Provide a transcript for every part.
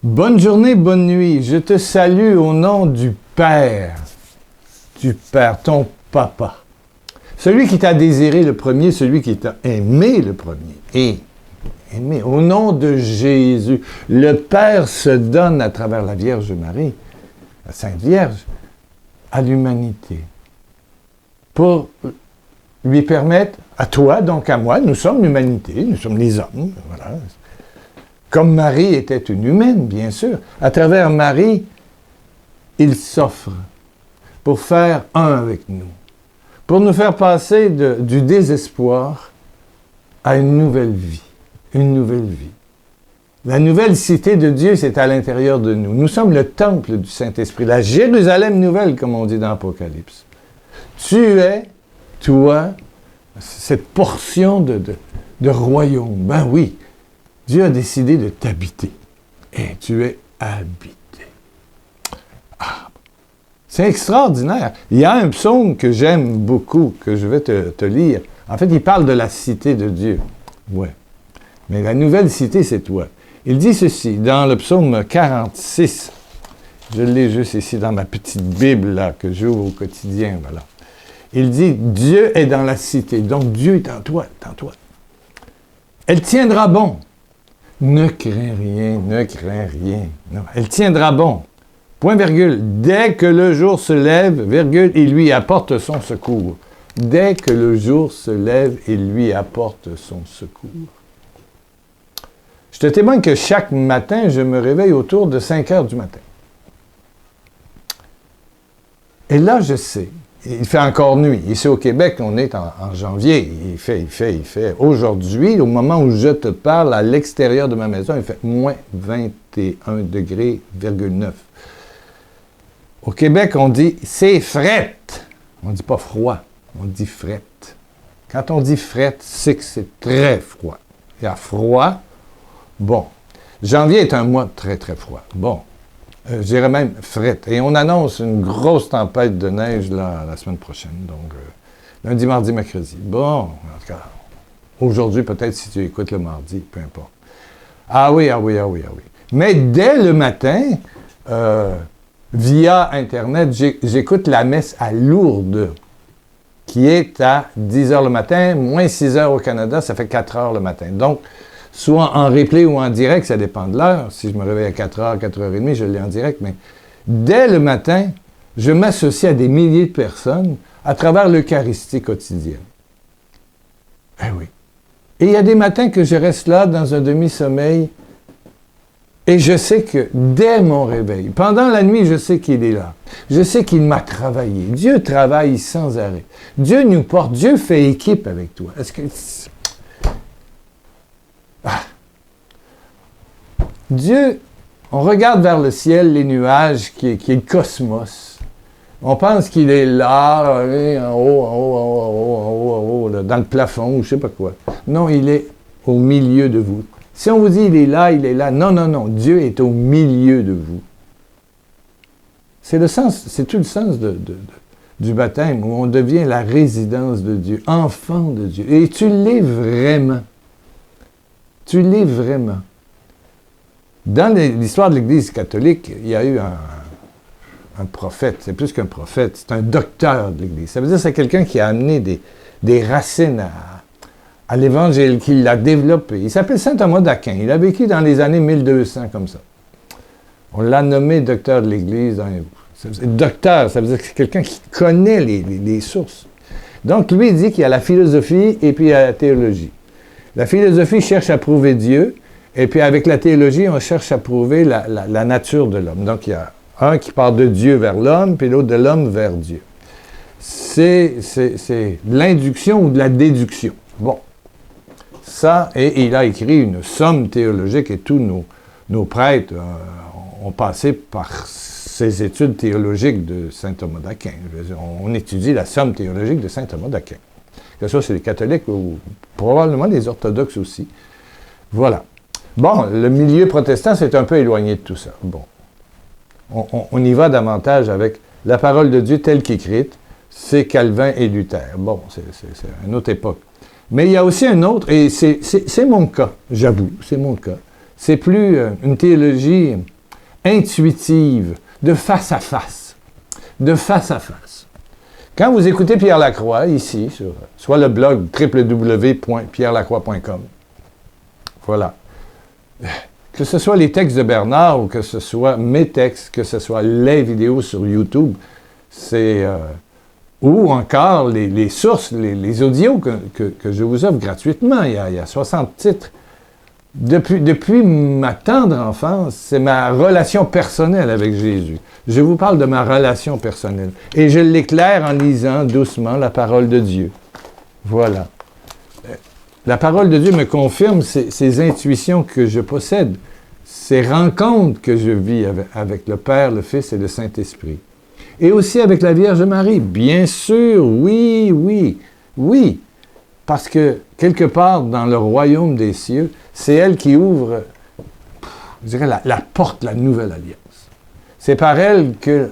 Bonne journée, bonne nuit. Je te salue au nom du Père, ton papa. Celui qui t'a désiré le premier, celui qui t'a aimé le premier. Et aimé, au nom de Jésus, le Père se donne à travers la Vierge Marie, la Sainte Vierge, à l'humanité. Pour lui permettre, à toi, donc à moi, nous sommes l'humanité, nous sommes les hommes, voilà. Comme Marie était une humaine, bien sûr. À travers Marie, il s'offre pour faire un avec nous, pour nous faire passer du désespoir à une nouvelle vie, une nouvelle vie. La nouvelle cité de Dieu, c'est à l'intérieur de nous. Nous sommes le temple du Saint-Esprit, la Jérusalem nouvelle, comme on dit dans l'Apocalypse. Tu es, toi, cette portion de royaume. Ben oui, Dieu a décidé de t'habiter. Et tu es habité. Ah, c'est extraordinaire. Il y a un psaume que j'aime beaucoup, que je vais te lire. En fait, il parle de la cité de Dieu. Ouais. Mais la nouvelle cité, c'est toi. Il dit ceci, dans le psaume 46. Je l'ai juste ici dans ma petite Bible, là, que j'ouvre au quotidien, voilà. Il dit, Dieu est dans la cité. Donc, Dieu est en toi, Elle tiendra bon. Ne crains rien, ne crains rien. Non, elle tiendra bon. Point virgule. Dès que le jour se lève, virgule, il lui apporte son secours. Dès que le jour se lève, il lui apporte son secours. Je te témoigne que chaque matin, je me réveille autour de 5 heures du matin. Et là, je sais, il fait encore nuit. Ici au Québec, on est en janvier. Il fait. Aujourd'hui, au moment où je te parle, à l'extérieur de ma maison, il fait moins 21 degrés, 9. Au Québec, on dit « c'est frette ». On ne dit pas froid, on dit frette. Quand on dit frette, c'est que c'est très froid. Il y a froid. Bon. Janvier est un mois très, très froid. Bon. Je dirais même frette. Et on annonce une grosse tempête de neige là, la semaine prochaine. Donc, lundi, mardi, mercredi. Bon, en tout cas, aujourd'hui, peut-être si tu écoutes le mardi, peu importe. Ah oui. Mais dès le matin, via Internet, j'écoute la messe à Lourdes, qui est à 10 h le matin, moins 6 h au Canada, ça fait 4 h le matin. Donc, soit en replay ou en direct, ça dépend de l'heure. Si je me réveille à 4 h, 4 h 30, je l'ai en direct. Mais dès le matin, je m'associe à des milliers de personnes à travers l'Eucharistie quotidienne. Eh oui. Et il y a des matins que je reste là dans un demi-sommeil et je sais que dès mon réveil, pendant la nuit, je sais qu'il est là. Je sais qu'il m'a travaillé. Dieu travaille sans arrêt. Dieu nous porte. Dieu fait équipe avec toi. Est-ce que... Dieu, on regarde vers le ciel, les nuages, qui est le cosmos. On pense qu'il est là, en haut, là, dans le plafond, ou je ne sais pas quoi. Non, il est au milieu de vous. Si on vous dit il est là. Non. Dieu est au milieu de vous. C'est tout le sens du baptême, où on devient la résidence de Dieu, enfant de Dieu. Et tu l'es vraiment. Tu l'es vraiment. Dans l'histoire de l'Église catholique, il y a eu un prophète. C'est plus qu'un prophète, c'est un docteur de l'Église. Ça veut dire que c'est quelqu'un qui a amené des racines à l'Évangile, qui l'a développé. Il s'appelle saint Thomas d'Aquin. Il a vécu dans les années 1200, comme ça. On l'a nommé docteur de l'Église. Docteur, ça veut dire que c'est quelqu'un qui connaît les sources. Donc, lui, il dit qu'il y a la philosophie et puis il y a la théologie. La philosophie cherche à prouver Dieu, et puis avec la théologie, on cherche à prouver la nature de l'homme. Donc, il y a un qui part de Dieu vers l'homme, puis l'autre de l'homme vers Dieu. C'est l'induction ou de la déduction. Bon. Ça, et il a écrit une somme théologique, et tous nos prêtres ont passé par ces études théologiques de saint Thomas d'Aquin. On étudie la somme théologique de saint Thomas d'Aquin. Que ce soit chez les catholiques ou probablement les orthodoxes aussi. Voilà. Bon, le milieu protestant s'est un peu éloigné de tout ça. Bon. On y va davantage avec la parole de Dieu telle qu'écrite. C'est Calvin et Luther. Bon, c'est une autre époque. Mais il y a aussi un autre, et c'est mon cas, j'avoue, c'est mon cas. C'est plus une théologie intuitive, de face à face. De face à face. Quand vous écoutez Pierre Lacroix, ici, sur soit le blog www.pierrelacroix.com, voilà. Que ce soit les textes de Bernard ou que ce soit mes textes, que ce soit les vidéos sur YouTube, ou encore les sources, les audios que je vous offre gratuitement. Il y a 60 titres. Depuis ma tendre enfance, c'est ma relation personnelle avec Jésus. Je vous parle de ma relation personnelle. Et je l'éclaire en lisant doucement la parole de Dieu. Voilà. La parole de Dieu me confirme ces intuitions que je possède, ces rencontres que je vis avec le Père, le Fils et le Saint-Esprit. Et aussi avec la Vierge Marie. Bien sûr, oui, oui, oui. Parce que, quelque part dans le royaume des cieux, c'est elle qui ouvre, je dirais, la porte de la nouvelle alliance. C'est par elle que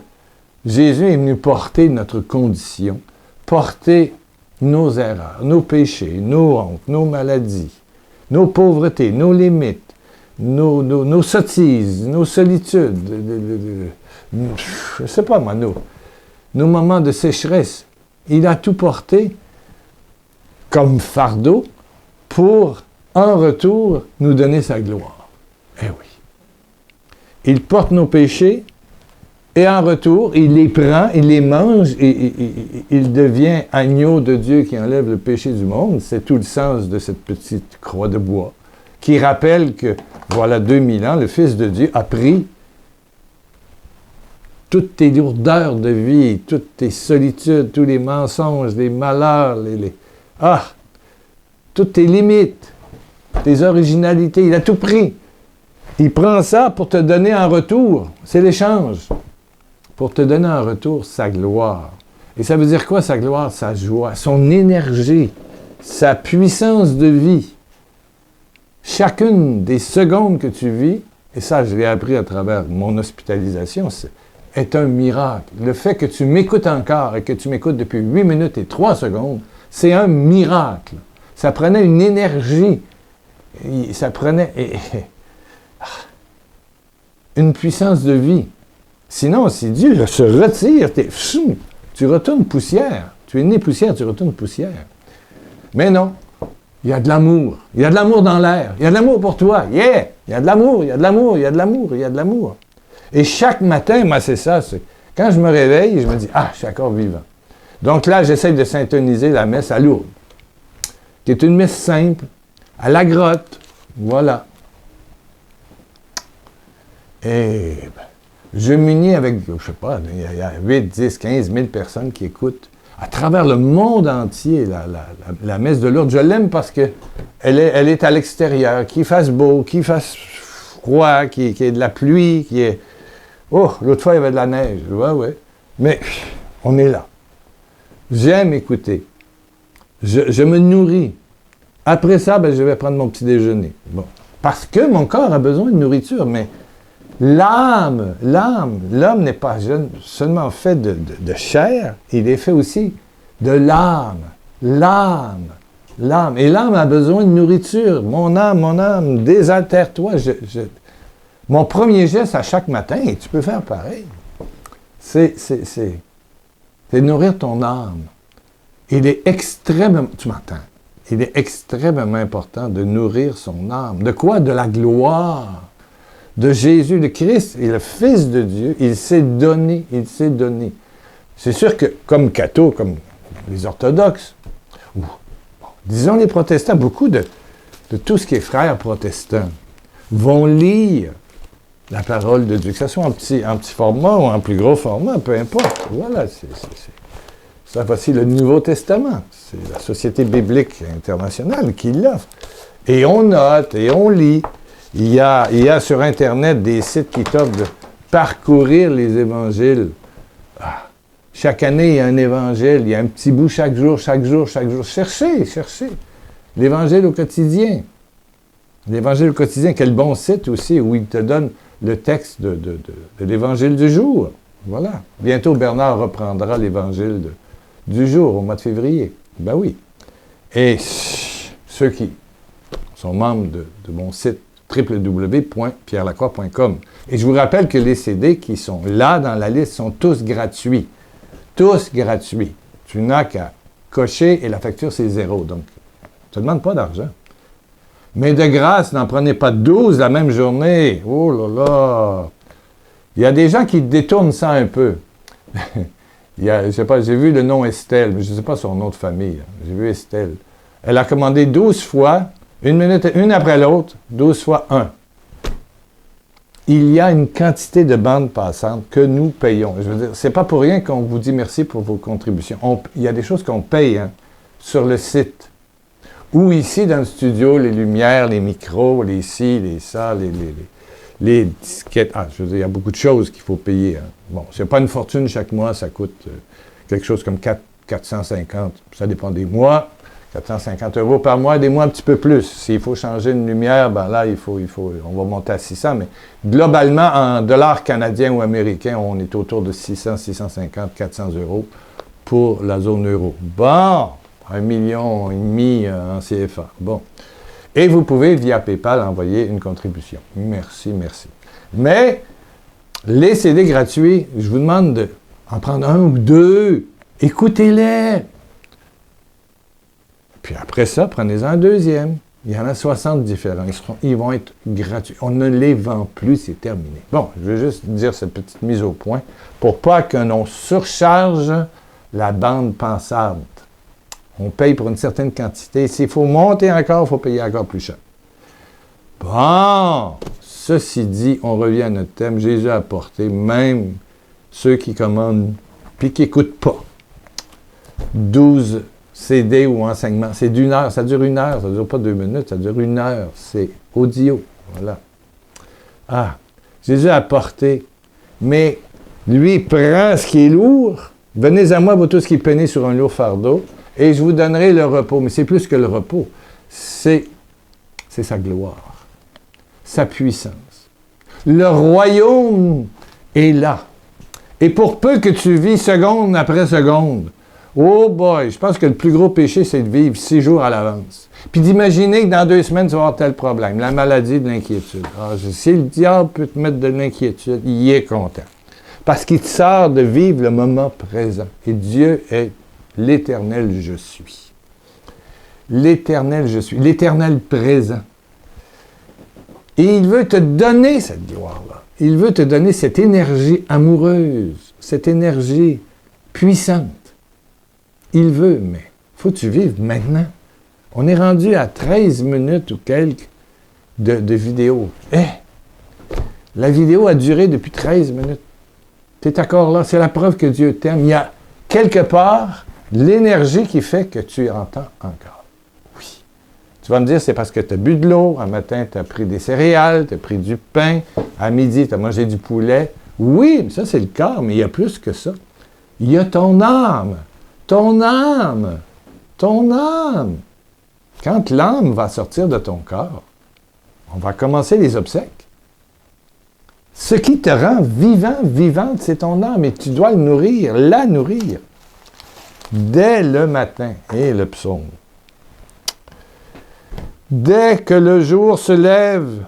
Jésus est venu porter notre condition, porter nos erreurs, nos péchés, nos hontes, nos maladies, nos pauvretés, nos limites, nos sottises, nos solitudes, je ne sais pas moi, nos moments de sécheresse. Il a tout porté comme fardeau pour, en retour, nous donner sa gloire. Eh oui. Il porte nos péchés et en retour, il les prend, il les mange et il devient agneau de Dieu qui enlève le péché du monde. C'est tout le sens de cette petite croix de bois qui rappelle que, voilà 2000 ans, le Fils de Dieu a pris toutes tes lourdeurs de vie, toutes tes solitudes, tous les mensonges, les malheurs, toutes tes limites, tes originalités, il a tout pris. Il prend ça pour te donner en retour, c'est l'échange, pour te donner en retour sa gloire. Et ça veut dire quoi, sa gloire? Sa joie, son énergie, sa puissance de vie. Chacune des secondes que tu vis, et ça je l'ai appris à travers mon hospitalisation, est un miracle. Le fait que tu m'écoutes encore et que tu m'écoutes depuis 8 minutes et 3 secondes, c'est un miracle. Ça prenait une énergie, ça prenait une puissance de vie. Sinon, si Dieu se retire, tu retournes poussière. Tu es né poussière, tu retournes poussière. Mais non, il y a de l'amour. Il y a de l'amour dans l'air. Il y a de l'amour pour toi. Yeah! Il y a de l'amour, il y a de l'amour, il y a de l'amour, il y a de l'amour. Et chaque matin, moi, c'est ça. Quand je me réveille, je me dis, je suis encore vivant. Donc là, j'essaie de syntoniser la messe à Lourdes, qui est une messe simple, à la grotte. Voilà. Et je m'unis avec, je sais pas, il y a 8, 10, 15 000 personnes qui écoutent à travers le monde entier la messe de Lourdes. Je l'aime parce que elle est à l'extérieur, qu'il fasse beau, qu'il fasse froid, qu'il y ait de la pluie, qu'il y ait... Oh, l'autre fois, il y avait de la neige. Ouais. Mais on est là. J'aime écouter. Je me nourris. Après ça, je vais prendre mon petit déjeuner. Bon. Parce que mon corps a besoin de nourriture, mais l'homme n'est pas seulement fait de chair, il est fait aussi de l'âme. L'âme. Et l'âme a besoin de nourriture. Mon âme, désaltère-toi. Mon premier geste à chaque matin, et tu peux faire pareil, c'est nourrir ton âme. Il est extrêmement, tu m'entends, il est extrêmement important de nourrir son âme. De quoi? De la gloire de Jésus, le Christ et le Fils de Dieu. Il s'est donné. C'est sûr que, comme cathos, comme les orthodoxes, ou disons les protestants, beaucoup de tout ce qui est frères protestants vont lire la parole de Dieu, que ce soit en petit format ou en plus gros format, peu importe. Voilà, ça, voici le Nouveau Testament. C'est la Société biblique internationale qui l'offre. Et on note, et on lit. Il y a sur Internet des sites qui t'offrent de parcourir les évangiles. Chaque année, il y a un évangile, il y a un petit bout chaque jour. Cherchez. L'évangile au quotidien. L'évangile au quotidien, quel bon site aussi, où il te donne le texte de l'évangile du jour. Voilà. Bientôt, Bernard reprendra l'évangile du jour, au mois de février. Ben oui. Et ceux qui sont membres de mon site www.pierrelacroix.com. Et je vous rappelle que les CD qui sont là dans la liste sont tous gratuits. Tous gratuits. Tu n'as qu'à cocher et la facture, c'est 0. Donc, ça ne demande pas d'argent. Mais de grâce, n'en prenez pas 12 la même journée. Oh là là! Il y a des gens qui détournent ça un peu. Je sais pas, j'ai vu le nom Estelle, mais je ne sais pas son nom de famille. J'ai vu Estelle. Elle a commandé 12 fois, une après l'autre, 12 fois 1. Il y a une quantité de bandes passantes que nous payons. Je veux dire, c'est pas pour rien qu'on vous dit merci pour vos contributions. Il y a des choses qu'on paye sur le site. Ou ici, dans le studio, les lumières, les micros, les ci, les ça, les disquettes. Ah, je veux dire, il y a beaucoup de choses qu'il faut payer. Bon, c'est pas une fortune chaque mois, ça coûte quelque chose comme 450, ça dépend des mois. 450 € par mois, des mois un petit peu plus. S'il faut changer une lumière, ben là, on va monter à 600, mais globalement, en dollars canadiens ou américains, on est autour de 600, 650, 400 € pour la zone euro. Bon! 1,5 million en CFA. Bon. Et vous pouvez, via PayPal, envoyer une contribution. Merci, merci. Mais, les CD gratuits, je vous demande d'en prendre un ou deux. Écoutez-les. Puis après ça, prenez-en un deuxième. Il y en a 60 différents. Ils vont être gratuits. On ne les vend plus, c'est terminé. Bon, je vais juste dire cette petite mise au point pour pas que l'on surcharge la bande pensante. On paye pour une certaine quantité. S'il faut monter encore, il faut payer encore plus cher. Bon, ceci dit, on revient à notre thème. Jésus a apporté même ceux qui commandent puis qui n'écoutent pas. 12 CD ou enseignement. C'est d'1 heure. Ça dure 1 heure. Ça ne dure pas 2 minutes. Ça dure 1 heure. C'est audio. Voilà. Ah, Jésus a apporté. Mais lui, prend ce qui est lourd. Venez à moi, vous tous qui peinez sur un lourd fardeau. Et je vous donnerai le repos. Mais c'est plus que le repos. C'est sa gloire. Sa puissance. Le royaume est là. Et pour peu que tu vis seconde après seconde, oh boy, je pense que le plus gros péché, c'est de vivre 6 jours à l'avance. Puis d'imaginer que dans 2 semaines, tu vas avoir tel problème. La maladie, de l'inquiétude. Ah, si le diable peut te mettre de l'inquiétude, il est content. Parce qu'il te sort de vivre le moment présent. Et Dieu est l'éternel je suis. L'éternel je suis. L'éternel présent. Et il veut te donner cette gloire-là. Il veut te donner cette énergie amoureuse, cette énergie puissante. Il veut, mais faut que tu vives maintenant. On est rendu à 13 minutes ou quelques de vidéo. La vidéo a duré depuis 13 minutes. Tu es encore là, c'est la preuve que Dieu t'aime. Il y a quelque part l'énergie qui fait que tu entends encore. Oui. Tu vas me dire, c'est parce que tu as bu de l'eau, un matin, tu as pris des céréales, tu as pris du pain, à midi, tu as mangé du poulet. Oui, mais ça, c'est le corps, mais il y a plus que ça. Il y a ton âme. Ton âme. Ton âme. Quand l'âme va sortir de ton corps, on va commencer les obsèques. Ce qui te rend vivant, vivante, c'est ton âme et tu dois le nourrir, la nourrir. Dès le matin, et le psaume. Dès que le jour se lève,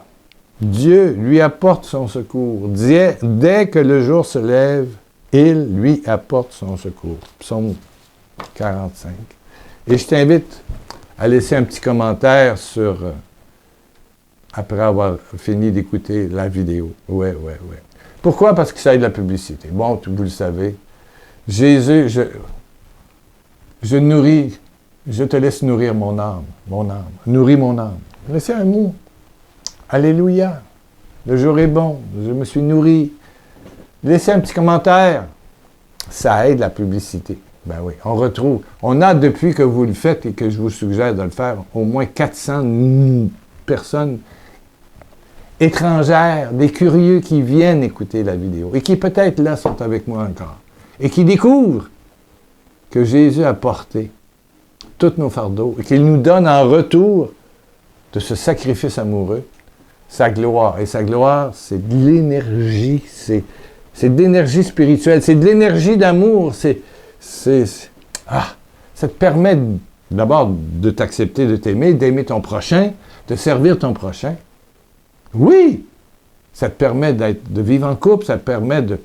Dieu lui apporte son secours. Dès que le jour se lève, il lui apporte son secours. Psaume 45. Et je t'invite à laisser un petit commentaire sur... après avoir fini d'écouter la vidéo. Ouais. Pourquoi? Parce que ça aide la publicité. Bon, vous le savez. Jésus, je nourris, je te laisse nourrir mon âme. Nourris mon âme. Laissez un mot. Alléluia. Le jour est bon. Je me suis nourri. Laissez un petit commentaire. Ça aide la publicité. Ben oui, on retrouve. On a, depuis que vous le faites et que je vous suggère de le faire, au moins 400 personnes étrangères, des curieux qui viennent écouter la vidéo et qui peut-être là sont avec moi encore et qui découvrent que Jésus a porté tous nos fardeaux et qu'il nous donne en retour de ce sacrifice amoureux sa gloire. Et sa gloire, c'est de l'énergie, c'est de l'énergie spirituelle, c'est de l'énergie d'amour, ça te permet d'abord de t'accepter, de t'aimer, d'aimer ton prochain, de servir ton prochain. Oui, ça te permet de vivre en couple, ça te permet de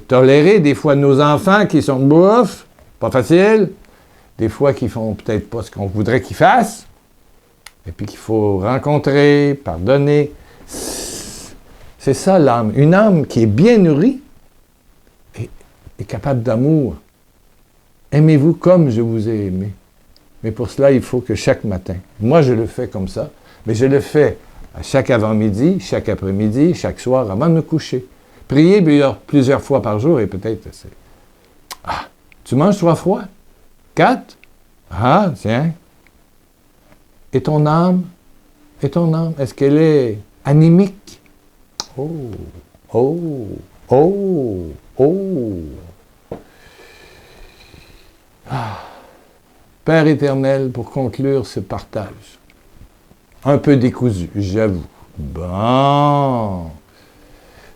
tolérer des fois nos enfants qui sont boufs, pas facile, des fois qui font peut-être pas ce qu'on voudrait qu'ils fassent, et puis qu'il faut rencontrer, pardonner. C'est ça l'âme. Une âme qui est bien nourrie est capable d'amour. Aimez-vous comme je vous ai aimé. Mais pour cela, il faut que chaque matin, moi je le fais comme ça, mais je le fais à chaque avant-midi, chaque après-midi, chaque soir, avant de me coucher. Prier plusieurs fois par jour et peut-être c'est... Ah, tu manges 3 fois? 4? Ah, tiens. Et ton âme? Et ton âme? Est-ce qu'elle est anémique? Oh, oh, oh, oh. Ah. Père éternel, pour conclure ce partage, un peu décousu, j'avoue. Bon.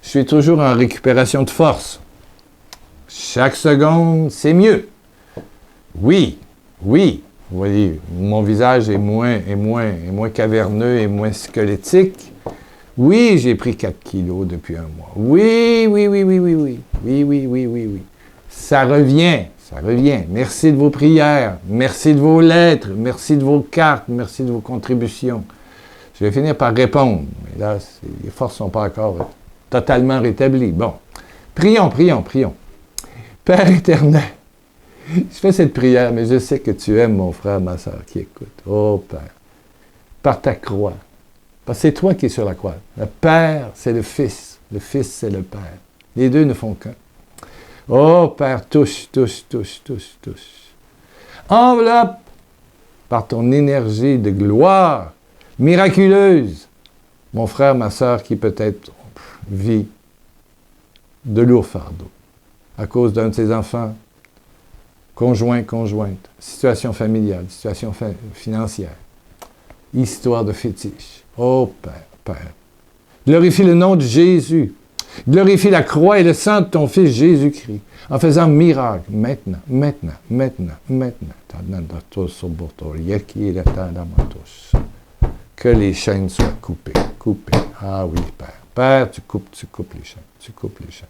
Je suis toujours en récupération de force. Chaque seconde, c'est mieux. Oui, oui. Vous voyez, mon visage est moins caverneux et moins squelettique. Oui, j'ai pris 4 kilos depuis un mois. Oui, oui, oui, oui, oui, oui. Oui, oui, oui, oui, oui. Ça revient. Ça revient. Merci de vos prières. Merci de vos lettres. Merci de vos cartes. Merci de vos contributions. Je vais finir par répondre. Mais là, les forces ne sont pas encore totalement rétablies. Bon. Prions, prions, prions. Père éternel, je fais cette prière, mais je sais que tu aimes mon frère, ma soeur qui écoute. Oh, Père, par ta croix. Parce que c'est toi qui es sur la croix. Le Père, c'est le Fils. Le Fils, c'est le Père. Les deux ne font qu'un. Oh, Père, touche, touche, touche, touche, touche. Enveloppe par ton énergie de gloire miraculeuse mon frère, ma soeur qui peut-être vit de lourds fardeaux à cause d'un de ses enfants, conjoint, conjointe, situation familiale, situation financière, histoire de fétiche. Oh, Père, Père, glorifie le nom de Jésus. Glorifie la croix et le sang de ton Fils Jésus-Christ, en faisant miracle, maintenant, maintenant, maintenant, maintenant. Que les chaînes soient coupées, coupées. Ah oui, Père. Père, tu coupes les chaînes, tu coupes les chaînes.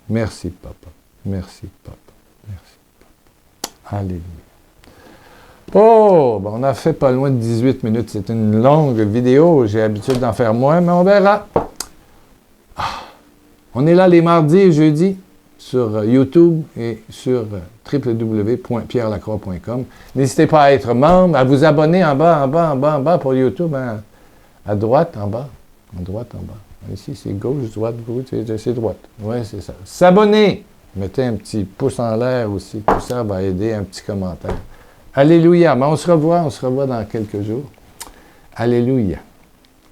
Merci, Papa. Merci, Papa. Merci, Papa. Alléluia. Oh, ben on a fait pas loin de 18 minutes. C'est une longue vidéo. J'ai l'habitude d'en faire moins, mais on verra. Ah. On est là les mardis et jeudis sur YouTube et sur www.pierrelacroix.com. N'hésitez pas à être membre, à vous abonner en bas, en bas, en bas, en bas pour YouTube. Hein. À droite, en bas. À droite, en bas. Ici, c'est gauche, droite, gauche, c'est droite. Oui, c'est ça. S'abonner. Mettez un petit pouce en l'air aussi. Tout ça va aider, un petit commentaire. Alléluia. Mais on se revoit dans quelques jours. Alléluia.